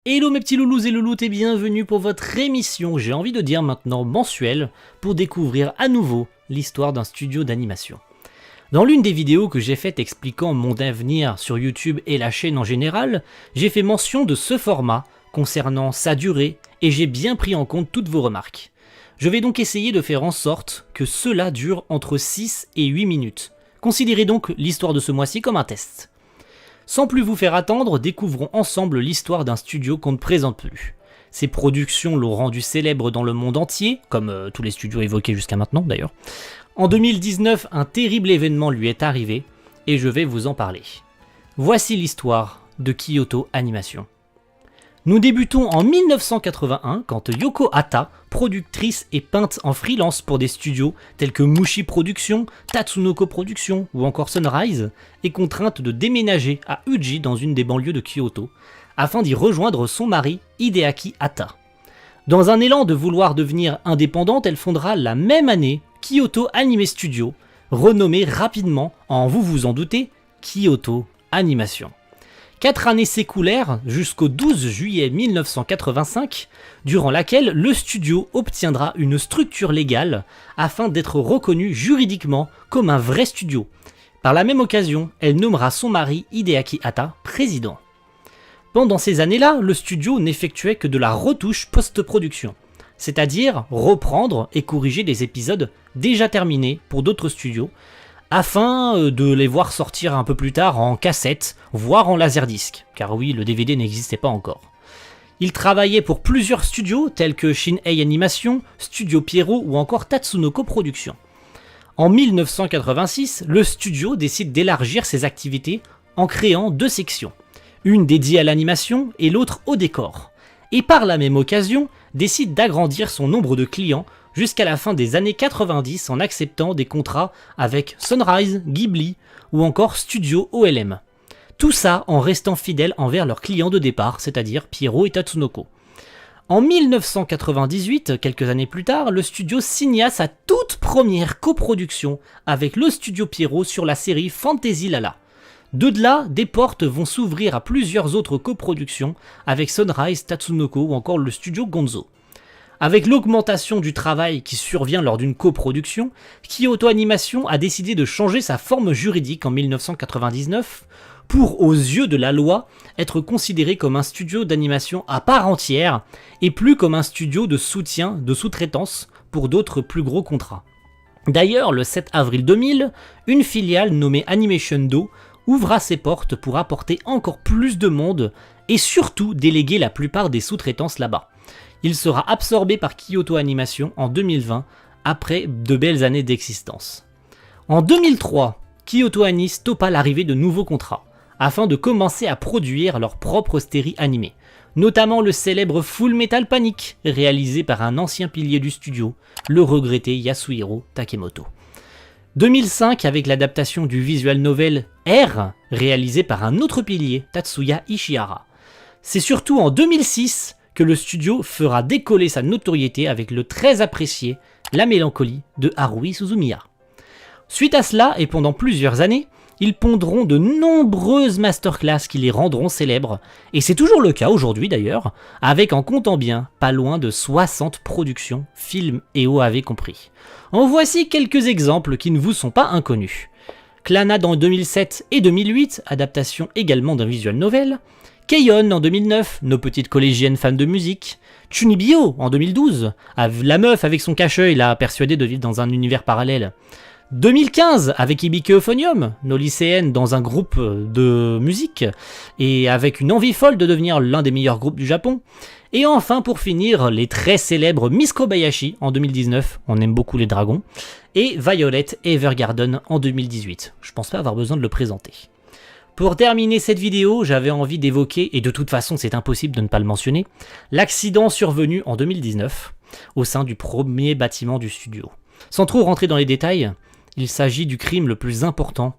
Hello mes petits loulous et louloutes et bienvenue pour votre émission, j'ai envie de dire maintenant mensuelle, pour découvrir à nouveau l'histoire d'un studio d'animation. Dans l'une des vidéos que j'ai faites expliquant mon avenir sur YouTube et la chaîne en général, j'ai fait mention de ce format concernant sa durée et j'ai bien pris en compte toutes vos remarques. Je vais donc essayer de faire en sorte que cela dure entre 6 et 8 minutes. Considérez donc l'histoire de ce mois-ci comme un test. Sans plus vous faire attendre, découvrons ensemble l'histoire d'un studio qu'on ne présente plus. Ses productions l'ont rendu célèbre dans le monde entier, comme tous les studios évoqués jusqu'à maintenant d'ailleurs. En 2019, un terrible événement lui est arrivé, et je vais vous en parler. Voici l'histoire de Kyoto Animation. Nous débutons en 1981 quand Yoko Hata, productrice et peinte en freelance pour des studios tels que Mushi Productions, Tatsunoko Productions ou encore Sunrise, est contrainte de déménager à Uji dans une des banlieues de Kyoto, afin d'y rejoindre son mari Hideaki Hata. Dans un élan de vouloir devenir indépendante, elle fondera la même année Kyoto Anime Studio, renommé rapidement en, vous vous en doutez, Kyoto Animation. 4 années s'écoulèrent jusqu'au 12 juillet 1985, durant laquelle le studio obtiendra une structure légale afin d'être reconnu juridiquement comme un vrai studio. Par la même occasion, elle nommera son mari Hideaki Hata président. Pendant ces années-là, le studio n'effectuait que de la retouche post-production, c'est-à-dire reprendre et corriger des épisodes déjà terminés pour d'autres studios, afin de les voir sortir un peu plus tard en cassette, voire en laserdisc, car oui, le DVD n'existait pas encore. Il travaillait pour plusieurs studios tels que Shin-Ei Animation, Studio Pierrot ou encore Tatsunoko Productions. En 1986, le studio décide d'élargir ses activités en créant 2 sections, une dédiée à l'animation et l'autre au décor, et par la même occasion décide d'agrandir son nombre de clients jusqu'à la fin des années 90 en acceptant des contrats avec Sunrise, Ghibli ou encore Studio OLM. Tout ça en restant fidèle envers leurs clients de départ, c'est-à-dire Pierrot et Tatsunoko. En 1998, quelques années plus tard, le studio signa sa toute première coproduction avec le Studio Pierrot sur la série Fantasy Lala. De là, des portes vont s'ouvrir à plusieurs autres coproductions avec Sunrise, Tatsunoko ou encore le Studio Gonzo. Avec l'augmentation du travail qui survient lors d'une coproduction, Kyoto Animation a décidé de changer sa forme juridique en 1999 pour, aux yeux de la loi, être considéré comme un studio d'animation à part entière et plus comme un studio de soutien, de sous-traitance pour d'autres plus gros contrats. D'ailleurs, le 7 avril 2000, une filiale nommée Animation Do ouvra ses portes pour apporter encore plus de monde et surtout déléguer la plupart des sous-traitances là-bas. Il sera absorbé par Kyoto Animation en 2020, après de belles années d'existence. En 2003, Kyoto Anis stoppa l'arrivée de nouveaux contrats, afin de commencer à produire leur propre série animée, notamment le célèbre Full Metal Panic, réalisé par un ancien pilier du studio, le regretté Yasuhiro Takemoto. 2005 avec l'adaptation du visual novel R, réalisé par un autre pilier, Tatsuya Ishihara. C'est surtout en 2006 que le studio fera décoller sa notoriété avec le très apprécié La Mélancolie de Haruhi Suzumiya. Suite à cela, et pendant plusieurs années, ils pondront de nombreuses masterclass qui les rendront célèbres, et c'est toujours le cas aujourd'hui d'ailleurs, avec en comptant bien pas loin de 60 productions, films et OAV compris. En voici quelques exemples qui ne vous sont pas inconnus. Clannad en 2007 et 2008, adaptation également d'un visual novel, Keion en 2009, nos petites collégiennes fans de musique, Chunibyo en 2012, la meuf avec son cache-œil là persuadée de vivre dans un univers parallèle. 2015 avec Hibike Euphonium, nos lycéennes dans un groupe de musique et avec une envie folle de devenir l'un des meilleurs groupes du Japon. Et enfin pour finir, les très célèbres Miss Kobayashi en 2019, on aime beaucoup les dragons, et Violet Evergarden en 2018. Je pense pas avoir besoin de le présenter. Pour terminer cette vidéo, j'avais envie d'évoquer, et de toute façon c'est impossible de ne pas le mentionner, l'accident survenu en 2019 au sein du premier bâtiment du studio. Sans trop rentrer dans les détails, il s'agit du crime le plus important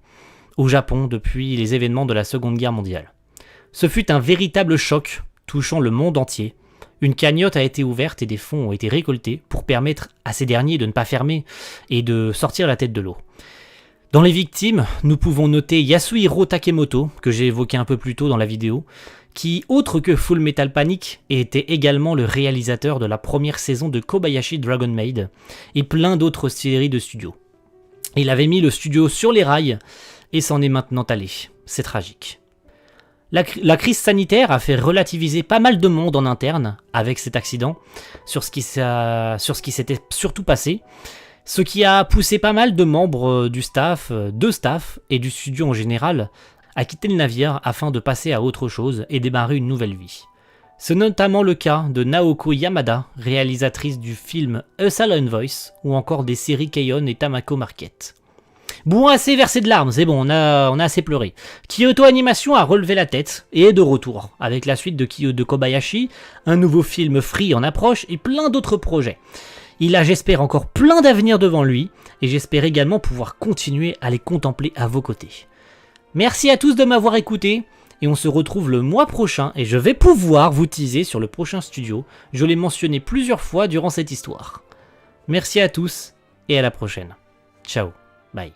au Japon depuis les événements de la Seconde Guerre mondiale. Ce fut un véritable choc touchant le monde entier. Une cagnotte a été ouverte et des fonds ont été récoltés pour permettre à ces derniers de ne pas fermer et de sortir la tête de l'eau. Dans les victimes, nous pouvons noter Yasuhiro Takemoto, que j'ai évoqué un peu plus tôt dans la vidéo, qui, autre que Full Metal Panic, était également le réalisateur de la première saison de Kobayashi Dragon Maid et plein d'autres séries de studios. Il avait mis le studio sur les rails et s'en est maintenant allé. C'est tragique. La crise sanitaire a fait relativiser pas mal de monde en interne avec cet accident sur ce qui s'était surtout passé, ce qui a poussé pas mal de membres du staff, et du studio en général à quitter le navire afin de passer à autre chose et démarrer une nouvelle vie. C'est notamment le cas de Naoko Yamada, réalisatrice du film A Silent Voice ou encore des séries Keion et Tamako Market. Bon, assez versé de larmes, c'est bon, on a assez pleuré. Kyoto Animation a relevé la tête et est de retour, avec la suite de Kobayashi, un nouveau film Free en approche et plein d'autres projets. Il a, j'espère, encore plein d'avenir devant lui, et j'espère également pouvoir continuer à les contempler à vos côtés. Merci à tous de m'avoir écouté, et on se retrouve le mois prochain, et je vais pouvoir vous teaser sur le prochain studio, je l'ai mentionné plusieurs fois durant cette histoire. Merci à tous, et à la prochaine. Ciao, bye.